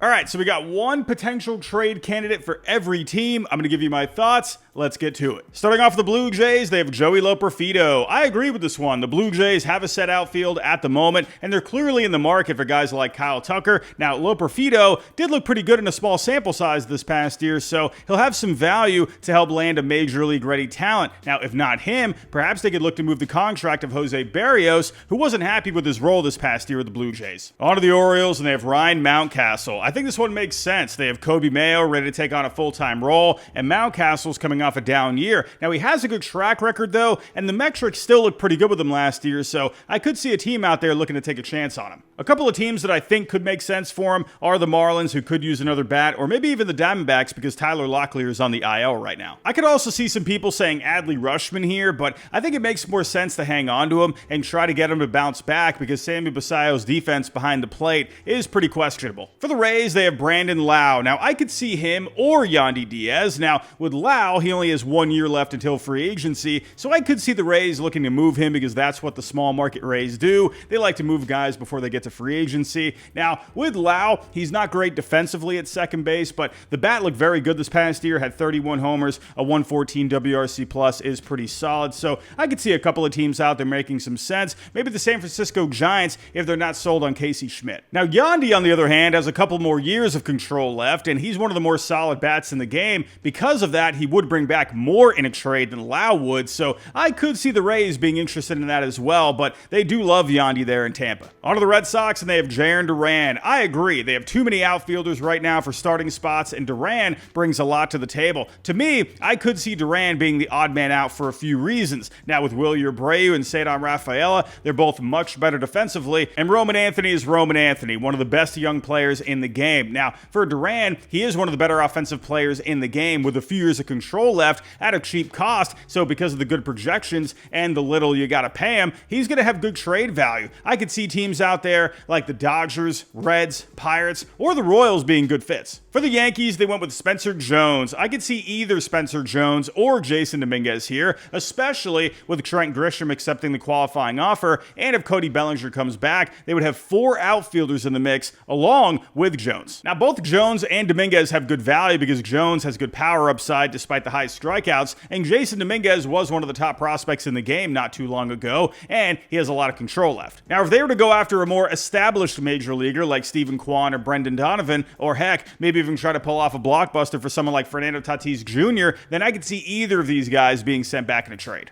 All right, so we got one potential trade candidate for every team. I'm going to give you my thoughts. Let's get to it. Starting off with the Blue Jays, they have Joey Loperfido. I agree with this one. The Blue Jays have a set outfield at the moment, and they're clearly in the market for guys like Kyle Tucker. Now, Loperfido did look pretty good in a small sample size this past year, so he'll have some value to help land a major league ready talent. Now, if not him, perhaps they could look to move the contract of Jose Barrios, who wasn't happy with his role this past year with the Blue Jays. On to the Orioles, and they have Ryan Mountcastle. I think this one makes sense. They have Kobe Mayo ready to take on a full-time role, and Mountcastle's coming off a down year. Now, he has a good track record, though, and the metrics still look pretty good with him last year, so I could see a team out there looking to take a chance on him. A couple of teams that I think could make sense for him are the Marlins, who could use another bat, or maybe even the Diamondbacks, because Tyler Locklear is on the IL right now. I could also see some people saying Adley Rutschman here, but I think it makes more sense to hang on to him and try to get him to bounce back, because Sammy Basallo's defense behind the plate is pretty questionable. For the Rays, they have Brandon Lau. Now, I could see him or Yandy Diaz. Now, with Lau, he only has 1 year left until free agency, so I could see the Rays looking to move him because that's what the small market Rays do. They like to move guys before they get to free agency. Now, with Lau, he's not great defensively at second base, but the bat looked very good this past year, had 31 homers, a 114 WRC plus is pretty solid, so I could see a couple of teams out there making some sense. Maybe the San Francisco Giants if they're not sold on Casey Schmidt. Now, Yandy, on the other hand, has a couple more years of control left, and he's one of the more solid bats in the game. Because of that, he would bring back more in a trade than Lau would, so I could see the Rays being interested in that as well, but they do love Yandy there in Tampa. On to the Red Sox, and they have Jarren Duran. I agree, they have too many outfielders right now for starting spots, and Duran brings a lot to the table. To me, I could see Duran being the odd man out for a few reasons. Now, with Wilyer Abreu and Cedar Rafaela, they're both much better defensively, and Roman Anthony is Roman Anthony, one of the best young players in the game. Now, for Duran, he is one of the better offensive players in the game with a few years of control left at a cheap cost, so because of the good projections and the little you gotta pay him, he's gonna have good trade value. I could see teams out there like the Dodgers, Reds, Pirates, or the Royals being good fits. For the Yankees, they went with Spencer Jones. I could see either Spencer Jones or Jason Dominguez here, especially with Trent Grisham accepting the qualifying offer, and if Cody Bellinger comes back, they would have 4 outfielders in the mix along with Jones. Now, both Jones and Dominguez have good value because Jones has good power upside despite the high strikeouts, and Jason Dominguez was one of the top prospects in the game not too long ago, and he has a lot of control left. Now, if they were to go after a more established major leaguer like Stephen Kwan or Brendan Donovan, or heck, maybe even try to pull off a blockbuster for someone like Fernando Tatis Jr., then I could see either of these guys being sent back in a trade.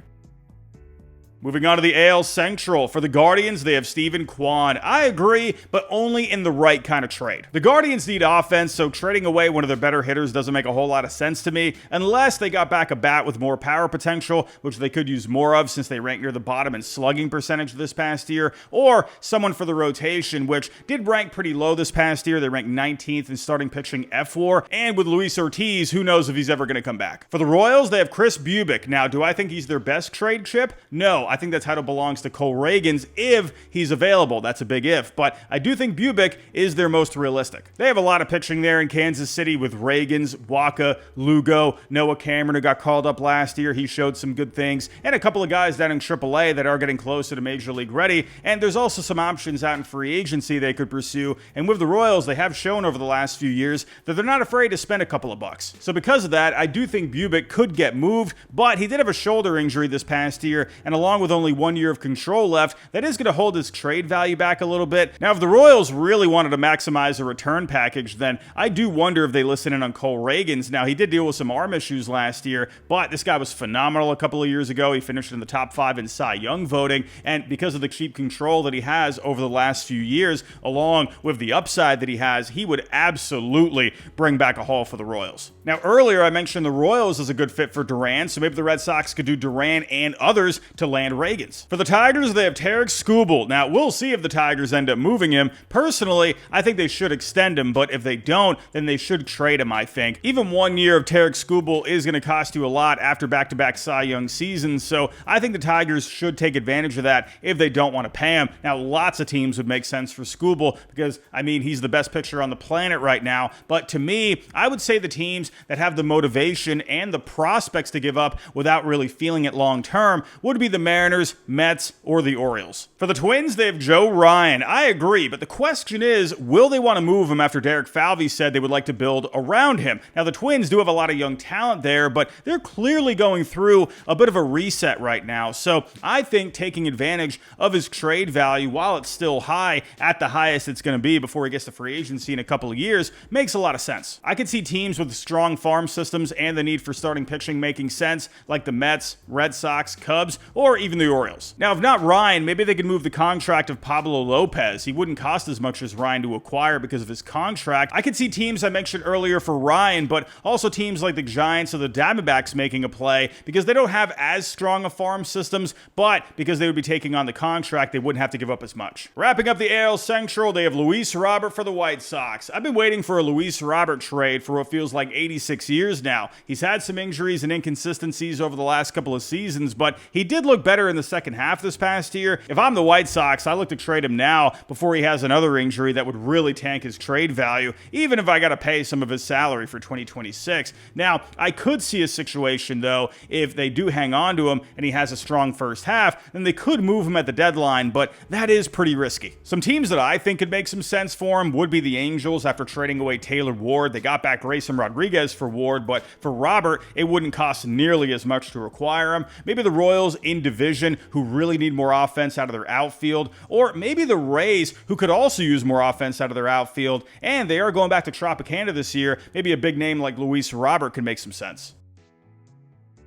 Moving on to the AL Central. For the Guardians, they have Stephen Kwan. I agree, but only in the right kind of trade. The Guardians need offense, so trading away one of their better hitters doesn't make a whole lot of sense to me, unless they got back a bat with more power potential, which they could use more of since they rank near the bottom in slugging percentage this past year, or someone for the rotation, which did rank pretty low this past year. They ranked 19th in starting pitching F4, and with Luis Ortiz, who knows if he's ever going to come back. For the Royals, they have Chris Bubic. Now, do I think he's their best trade chip? No. I think that title belongs to Cole Reagans if he's available. That's a big if, but I do think Bubic is their most realistic. They have a lot of pitching there in Kansas City with Reagans, Waka, Lugo, Noah Cameron, who got called up last year. He showed some good things, and a couple of guys down in AAA that are getting closer to Major League ready, and there's also some options out in free agency they could pursue, and with the Royals, they have shown over the last few years that they're not afraid to spend a couple of bucks. So because of that, I do think Bubic could get moved, but he did have a shoulder injury this past year, and along with only 1 year of control left, that is going to hold his trade value back a little bit. Now, if the Royals really wanted to maximize a return package, then I do wonder if they listen in on Cole Reagans. Now, he did deal with some arm issues last year, but this guy was phenomenal a couple of years ago. He finished in the top 5 in Cy Young voting, and because of the cheap control that he has over the last few years, along with the upside that he has, he would absolutely bring back a haul for the Royals. Now, earlier I mentioned the Royals as a good fit for Duran, so maybe the Red Sox could do Duran and others to land Reagans. For the Tigers, they have Tarek Skubal. Now, we'll see if the Tigers end up moving him. Personally, I think they should extend him, but if they don't, then they should trade him, I think. Even 1 year of Tarek Skubal is going to cost you a lot after back-to-back Cy Young seasons, so I think the Tigers should take advantage of that if they don't want to pay him. Now, lots of teams would make sense for Skubal because, I mean, he's the best pitcher on the planet right now, but to me, I would say the teams that have the motivation and the prospects to give up without really feeling it long-term would be the Mariners, Mariners, Mets, or the Orioles. For the Twins, they have Joe Ryan. I agree, but the question is, will they want to move him after Derek Falvey said they would like to build around him? Now, the Twins do have a lot of young talent there, but they're clearly going through a bit of a reset right now. So I think taking advantage of his trade value while it's still high, at the highest it's going to be before he gets to free agency in a couple of years, makes a lot of sense. I could see teams with strong farm systems and the need for starting pitching making sense, like the Mets, Red Sox, Cubs, or even the Orioles. Now, if not Ryan, maybe they could move the contract of Pablo Lopez. He wouldn't cost as much as Ryan to acquire because of his contract. I could see teams I mentioned earlier for Ryan, but also teams like the Giants or the Diamondbacks making a play because they don't have as strong a farm systems, but because they would be taking on the contract, they wouldn't have to give up as much. Wrapping up the AL Central, they have Luis Robert for the White Sox. I've been waiting for a Luis Robert trade for what feels like 86 years now. He's had some injuries and inconsistencies over the last couple of seasons, but he did look better in the second half this past year. If I'm the White Sox, I look to trade him now before he has another injury that would really tank his trade value, even if I got to pay some of his salary for 2026. Now, I could see a situation, though, if they do hang on to him and he has a strong first half, then they could move him at the deadline, but that is pretty risky. Some teams that I think could make some sense for him would be the Angels after trading away Taylor Ward. They got back Grayson Rodriguez for Ward, but for Robert, it wouldn't cost nearly as much to acquire him. Maybe the Royals in division, who really need more offense out of their outfield, or maybe the Rays, who could also use more offense out of their outfield, and they are going back to Tropicana this year. Maybe a big name like Luis Robert could make some sense.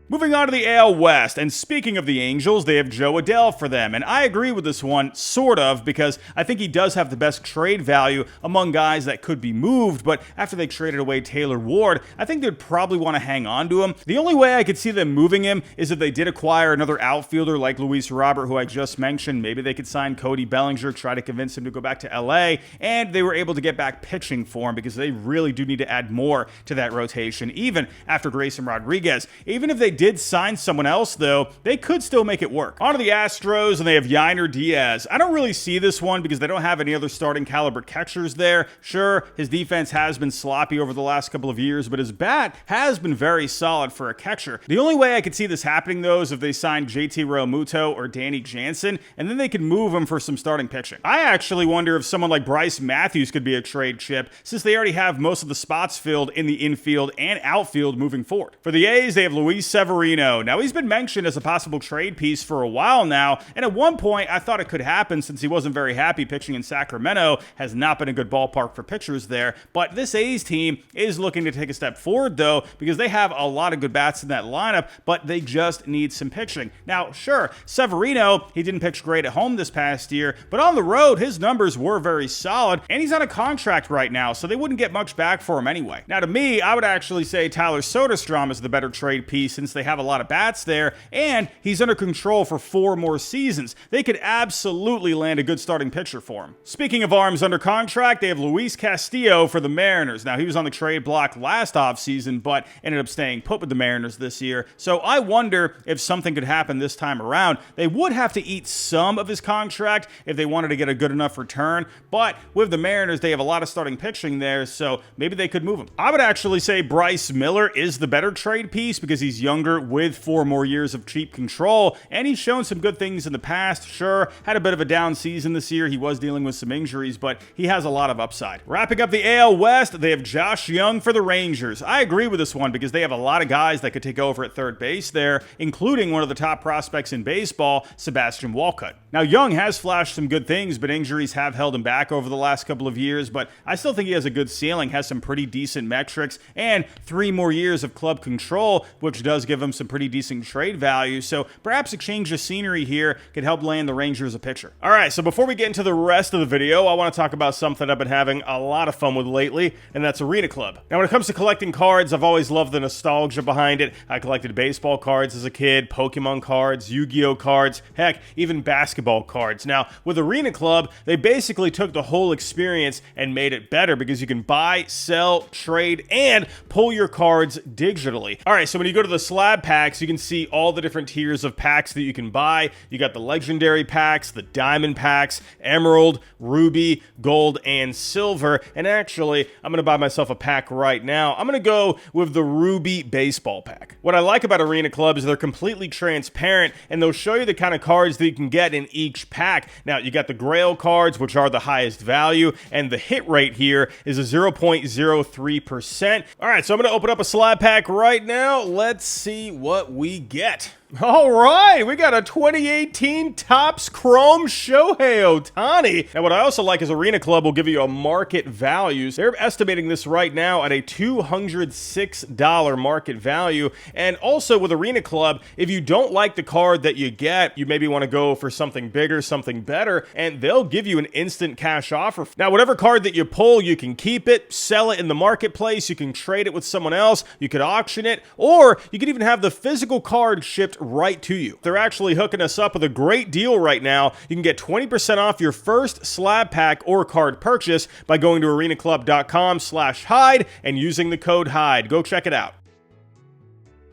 Moving on to the AL West, and speaking of the Angels, they have Joe Adell for them, and I agree with this one, sort of, because I think he does have the best trade value among guys that could be moved, but after they traded away Taylor Ward, I think they'd probably want to hang on to him. The only way I could see them moving him is if they did acquire another outfielder like Luis Robert, who I just mentioned. Maybe they could sign Cody Bellinger, try to convince him to go back to LA, and they were able to get back pitching for him because they really do need to add more to that rotation, even after Grayson Rodriguez. Even if they did sign someone else, though, they could still make it work. On to the Astros, and they have Yainer Diaz. I don't really see this one because they don't have any other starting caliber catchers there. Sure, his defense has been sloppy over the last couple of years, but his bat has been very solid for a catcher. The only way I could see this happening, though, is if they signed JT Realmuto or Danny Jansen, and then they could move him for some starting pitching. I actually wonder if someone like Bryce Matthews could be a trade chip, since they already have most of the spots filled in the infield and outfield moving forward. For the A's, they have Luis Severino. Now, he's been mentioned as a possible trade piece for a while now, and at one point I thought it could happen since he wasn't very happy pitching in Sacramento, has not been a good ballpark for pitchers there, but this A's team is looking to take a step forward, though, because they have a lot of good bats in that lineup, but they just need some pitching. Now, sure, Severino, he didn't pitch great at home this past year, but on the road, his numbers were very solid, and he's on a contract right now, so they wouldn't get much back for him anyway. Now, to me, I would actually say Tyler Soderstrom is the better trade piece since they have a lot of bats there, and he's under control for 4 more seasons. They could absolutely land a good starting pitcher for him. Speaking of arms under contract, they have Luis Castillo for the Mariners. Now, he was on the trade block last offseason, but ended up staying put with the Mariners this year. So I wonder if something could happen this time around. They would have to eat some of his contract if they wanted to get a good enough return, but with the Mariners, they have a lot of starting pitching there, so maybe they could move him. I would actually say Bryce Miller is the better trade piece because he's younger with 4 more years of cheap control, and he's shown some good things in the past. Sure, had a bit of a down season this year. He was dealing with some injuries, but he has a lot of upside. Wrapping up the AL West, they have Josh Young for the Rangers. I agree with this one because they have a lot of guys that could take over at third base there, including one of the top prospects in baseball, Sebastian Walcott. Now, Young has flashed some good things, but injuries have held him back over the last couple of years, but I still think he has a good ceiling, has some pretty decent metrics, and 3 more years of club control, which does give him some pretty decent trade value, so perhaps a change of scenery here could help land the Rangers a pitcher. All right, so before we get into the rest of the video, I want to talk about something I've been having a lot of fun with lately, and that's Arena Club. Now, when it comes to collecting cards, I've always loved the nostalgia behind it. I collected baseball cards as a kid, Pokemon cards, Yu-Gi-Oh cards, heck, even basketball cards. Now, with Arena Club, they basically took the whole experience and made it better because you can buy, sell, trade, and pull your cards digitally. All right, so when you go to the slab packs, you can see all the different tiers of packs that you can buy. You got the legendary packs, the diamond packs, emerald, ruby, gold, and silver. And actually, I'm going to buy myself a pack right now. I'm going to go with the ruby baseball pack. What I like about Arena Club is they're completely transparent, and they'll show you the kind of cards that you can get in each pack. Now, you got the Grail cards, which are the highest value, and the hit rate here is a 0.03%. All right, so I'm going to open up a slab pack right now. Let's see what we get. All right, we got a 2018 Topps Chrome Shohei Ohtani. And what I also like is Arena Club will give you a market value. So they're estimating this right now at a $206 market value. And also with Arena Club, if you don't like the card that you get, you maybe want to go for something bigger, something better, and they'll give you an instant cash offer. Now, whatever card that you pull, you can keep it, sell it in the marketplace, you can trade it with someone else, you could auction it, or you could even have the physical card shipped right to you. They're actually hooking us up with a great deal right now. You can get 20% off your first slab pack or card purchase by going to arenaclub.com/hide and using the code HIDE. Go check it out.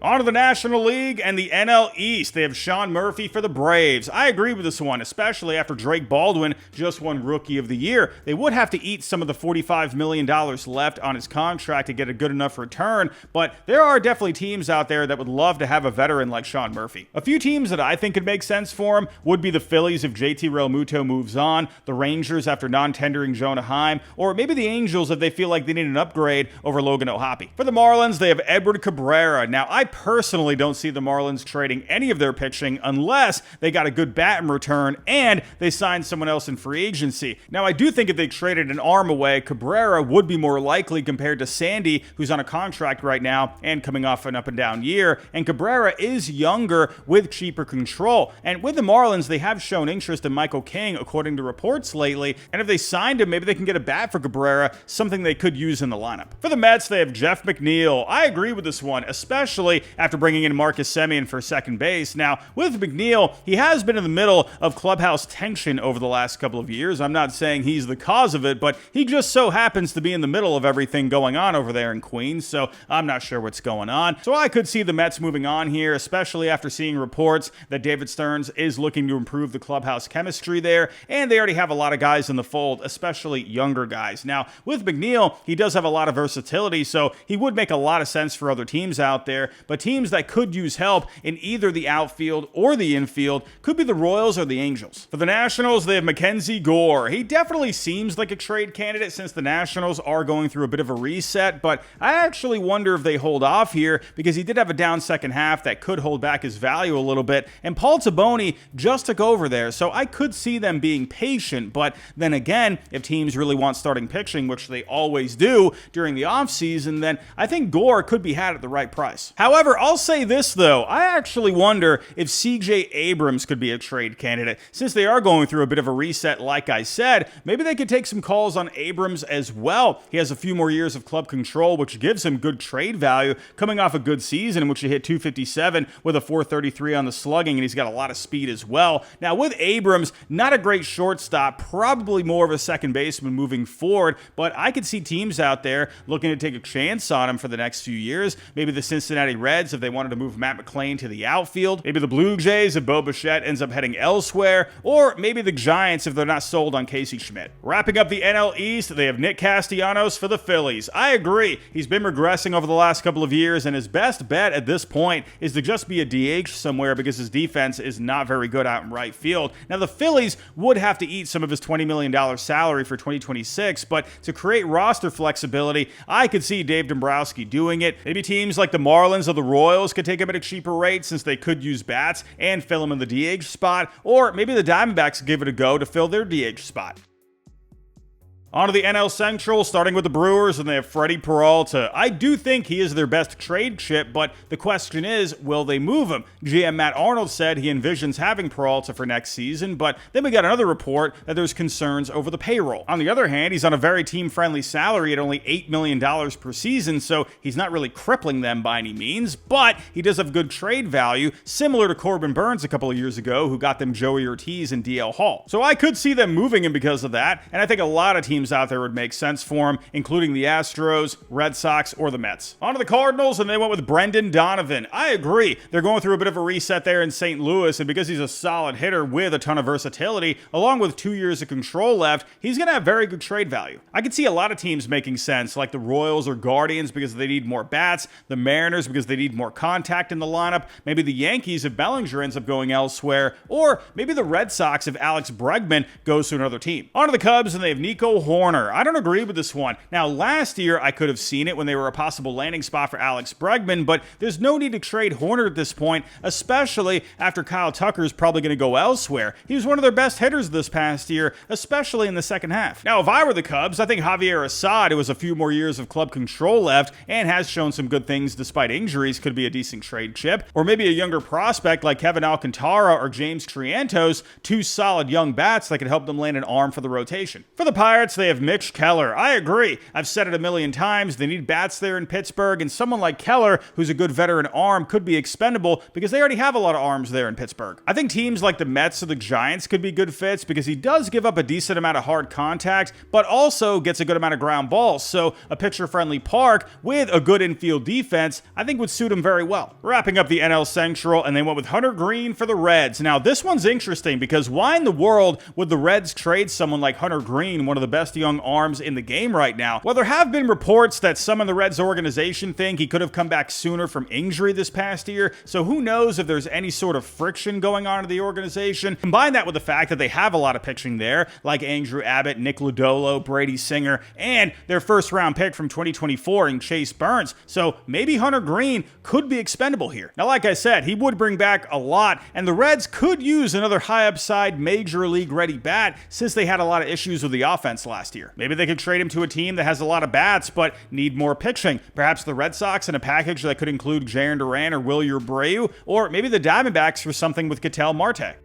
On to the National League and the NL East. They have Sean Murphy for the Braves. I agree with this one, especially after Drake Baldwin just won Rookie of the Year. They would have to eat some of the $45 million left on his contract to get a good enough return, but there are definitely teams out there that would love to have a veteran like Sean Murphy. A few teams that I think could make sense for him would be the Phillies if JT Realmuto moves on, the Rangers after non-tendering Jonah Heim, or maybe the Angels if they feel like they need an upgrade over Logan O'Hoppe. For the Marlins, they have Edward Cabrera. Now, I personally don't see the Marlins trading any of their pitching unless they got a good bat in return and they signed someone else in free agency. Now, I do think if they traded an arm away, Cabrera would be more likely compared to Sandy, who's on a contract right now and coming off an up and down year. And Cabrera is younger with cheaper control. And with the Marlins, they have shown interest in Michael King, according to reports lately. And if they signed him, maybe they can get a bat for Cabrera, something they could use in the lineup. For the Mets, they have Jeff McNeil. I agree with this one, especially after bringing in Marcus Semien for second base. Now, with McNeil, he has been in the middle of clubhouse tension over the last couple of years. I'm not saying he's the cause of it, but he just so happens to be in the middle of everything going on over there in Queens, so I'm not sure what's going on. So I could see the Mets moving on here, especially after seeing reports that David Stearns is looking to improve the clubhouse chemistry there, and they already have a lot of guys in the fold, especially younger guys. Now, with McNeil, he does have a lot of versatility, so he would make a lot of sense for other teams out there, but teams that could use help in either the outfield or the infield could be the Royals or the Angels. For the Nationals, they have Mackenzie Gore. He definitely seems like a trade candidate since the Nationals are going through a bit of a reset, but I actually wonder if they hold off here because he did have a down second half that could hold back his value a little bit, and Paul Taboni just took over there, so I could see them being patient, but then again, if teams really want starting pitching, which they always do during the offseason, then I think Gore could be had at the right price. However, I'll say this though, I actually wonder if CJ Abrams could be a trade candidate. Since they are going through a bit of a reset, like I said, maybe they could take some calls on Abrams as well. He has a few more years of club control, which gives him good trade value, coming off a good season in which he hit 257 with a 433 on the slugging, and he's got a lot of speed as well. Now with Abrams, not a great shortstop, probably more of a second baseman moving forward, but I could see teams out there looking to take a chance on him for the next few years. Maybe the Cincinnati Reds if they wanted to move Matt McClain to the outfield. Maybe the Blue Jays if Bo Bichette ends up heading elsewhere. Or maybe the Giants if they're not sold on Casey Schmidt. Wrapping up the NL East, they have Nick Castellanos for the Phillies. I agree. He's been regressing over the last couple of years, and his best bet at this point is to just be a DH somewhere because his defense is not very good out in right field. Now, the Phillies would have to eat some of his $20 million salary for 2026, but to create roster flexibility, I could see Dave Dombrowski doing it. Maybe teams like the Marlins or the Royals could take him at a cheaper rate since they could use bats and fill him in the DH spot, or maybe the Diamondbacks give it a go to fill their DH spot. On to the NL Central, starting with the Brewers, and they have Freddie Peralta. I do think he is their best trade chip, but the question is, will they move him? GM Matt Arnold said he envisions having Peralta for next season, but then we got another report that there's concerns over the payroll. On the other hand, he's on a very team-friendly salary at only $8 million per season, so he's not really crippling them by any means, but he does have good trade value, similar to Corbin Burns a couple of years ago, who got them Joey Ortiz and DL Hall. So I could see them moving him because of that, and I think a lot of teams teams out there would make sense for him, including the Astros, Red Sox, or the Mets. On to the Cardinals, and they went with Brendan Donovan. I agree. They're going through a bit of a reset there in St. Louis, and because he's a solid hitter with a ton of versatility, along with 2 years of control left, he's going to have very good trade value. I could see a lot of teams making sense, like the Royals or Guardians because they need more bats, the Mariners because they need more contact in the lineup, maybe the Yankees if Bellinger ends up going elsewhere, or maybe the Red Sox if Alex Bregman goes to another team. On to the Cubs, and they have Nico Hoerner. I don't agree with this one. Now, last year, I could have seen it when they were a possible landing spot for Alex Bregman, but there's no need to trade Hoerner at this point, especially after Kyle Tucker's probably going to go elsewhere. He was one of their best hitters this past year, especially in the second half. Now, if I were the Cubs, I think Javier Assad, who has a few more years of club control left and has shown some good things despite injuries, could be a decent trade chip. Or maybe a younger prospect like Kevin Alcantara or James Triantos, two solid young bats that could help them land an arm for the rotation. For the Pirates, they have Mitch Keller. I agree. I've said it a million times. They need bats there in Pittsburgh, and someone like Keller, who's a good veteran arm, could be expendable because they already have a lot of arms there in Pittsburgh. I think teams like the Mets or the Giants could be good fits because he does give up a decent amount of hard contact, but also gets a good amount of ground balls. So a pitcher-friendly park with a good infield defense, I think would suit him very well. Wrapping up the NL Central, and they went with Hunter Green for the Reds. Now, this one's interesting because why in the world would the Reds trade someone like Hunter Green, one of the best young arms in the game right now? Well, there have been reports that some in the Reds organization think he could have come back sooner from injury this past year, so who knows if there's any sort of friction going on in the organization. Combine that with the fact that they have a lot of pitching there, like Andrew Abbott, Nick Lodolo, Brady Singer, and their first-round pick from 2024 in Chase Burns, so maybe Hunter Green could be expendable here. Now, like I said, he would bring back a lot, and the Reds could use another high-upside, major league-ready bat since they had a lot of issues with the offense last year. Maybe they could trade him to a team that has a lot of bats but need more pitching. Perhaps the Red Sox in a package that could include Jaron Duran or Wilyer Abreu, or maybe the Diamondbacks for something with Ketel Marte.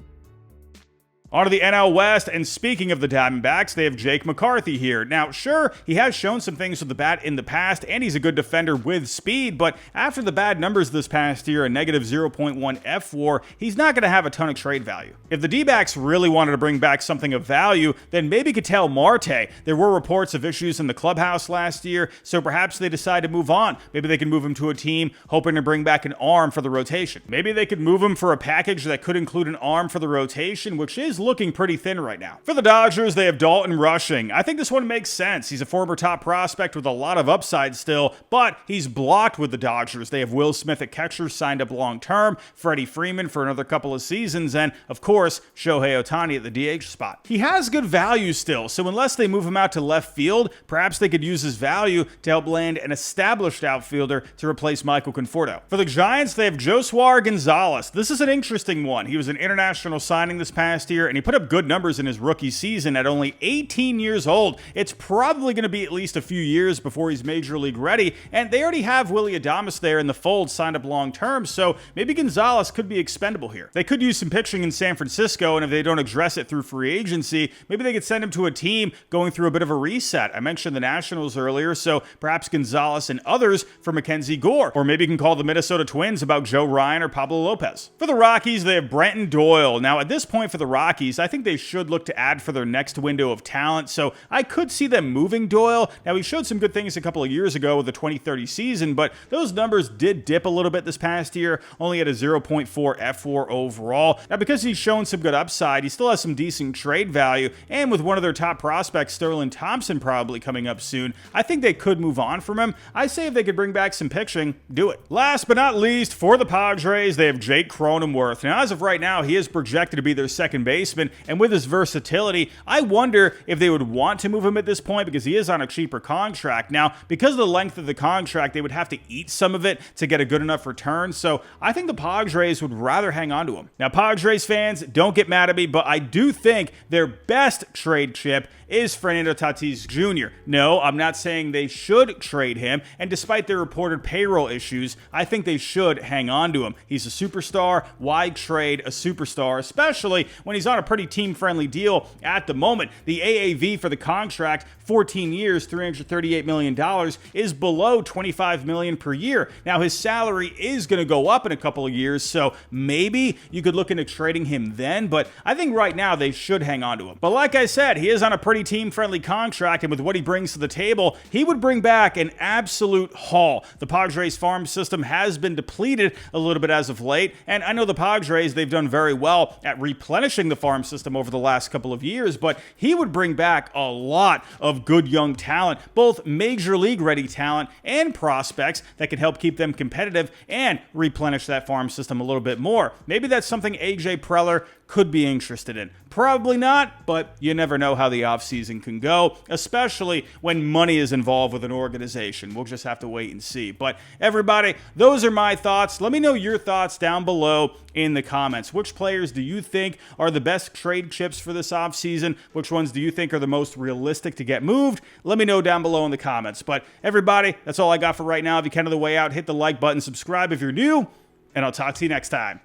On to the NL West, and speaking of the Diamondbacks, they have Jake McCarthy here. Now, sure, he has shown some things with the bat in the past, and he's a good defender with speed, but after the bad numbers this past year, a negative 0.1 F-WAR, he's not going to have a ton of trade value. If the D-backs really wanted to bring back something of value, then maybe Ketel Marte. There were reports of issues in the clubhouse last year, so perhaps they decide to move on. Maybe they can move him to a team hoping to bring back an arm for the rotation. Maybe they could move him for a package that could include an arm for the rotation, which is looking pretty thin right now. For the Dodgers, they have Dalton Rushing. I think this one makes sense. He's a former top prospect with a lot of upside still, but he's blocked with the Dodgers. They have Will Smith at catcher signed up long-term, Freddie Freeman for another couple of seasons, and, of course, Shohei Ohtani at the DH spot. He has good value still, so unless they move him out to left field, perhaps they could use his value to help land an established outfielder to replace Michael Conforto. For the Giants, they have Josuar Gonzalez. This is an interesting one. He was an international signing this past year, and he put up good numbers in his rookie season at only 18 years old. It's probably going to be at least a few years before he's major league ready, and they already have Willy Adames there in the fold signed up long term, so maybe Gonzalez could be expendable here. They could use some pitching in San Francisco, and if they don't address it through free agency, maybe they could send him to a team going through a bit of a reset. I mentioned the Nationals earlier, so perhaps Gonzalez and others for Mackenzie Gore, or maybe you can call the Minnesota Twins about Joe Ryan or Pablo Lopez. For the Rockies, they have Brenton Doyle. Now, at this point for the Rockies, I think they should look to add for their next window of talent, so I could see them moving Doyle. Now, he showed some good things a couple of years ago with the 2030 season, but those numbers did dip a little bit this past year, only at a 0.4 F-WAR overall. Now, because he's shown some good upside, he still has some decent trade value, and with one of their top prospects, Sterling Thompson, probably coming up soon, I think they could move on from him. I say if they could bring back some pitching, do it. Last but not least, for the Padres, they have Jake Cronenworth. Now, as of right now, he is projected to be their second baseman, and with his versatility, I wonder if they would want to move him at this point because he is on a cheaper contract. Now, because of the length of the contract, they would have to eat some of it to get a good enough return, so I think the Padres would rather hang on to him. Now, Padres fans, don't get mad at me, but I do think their best trade chip is Fernando Tatis Jr. No, I'm not saying they should trade him, and despite their reported payroll issues, I think they should hang on to him. He's a superstar. Why trade a superstar, especially when he's on a pretty team-friendly deal at the moment? The AAV for the contract 14 years, $338 million is below $25 million per year. Now, his salary is going to go up in a couple of years, so maybe you could look into trading him then, but I think right now they should hang on to him. But like I said, he is on a pretty team-friendly contract, and with what he brings to the table, he would bring back an absolute haul. The Padres farm system has been depleted a little bit as of late, and I know the Padres, they've done very well at replenishing the farm system over the last couple of years, but he would bring back a lot of good young talent, both major league ready talent and prospects that can help keep them competitive and replenish that farm system a little bit more. Maybe that's something AJ Preller could be interested in. Probably not, but you never know how the offseason can go, especially when money is involved with an organization. We'll just have to wait and see. But everybody, those are my thoughts. Let me know your thoughts down below in the comments. Which players do you think are the best trade chips for this offseason? Which ones do you think are the most realistic to get moved? Let me know down below in the comments. But everybody, that's all I got for right now. If you can on the way out, hit the like button, subscribe if you're new, and I'll talk to you next time.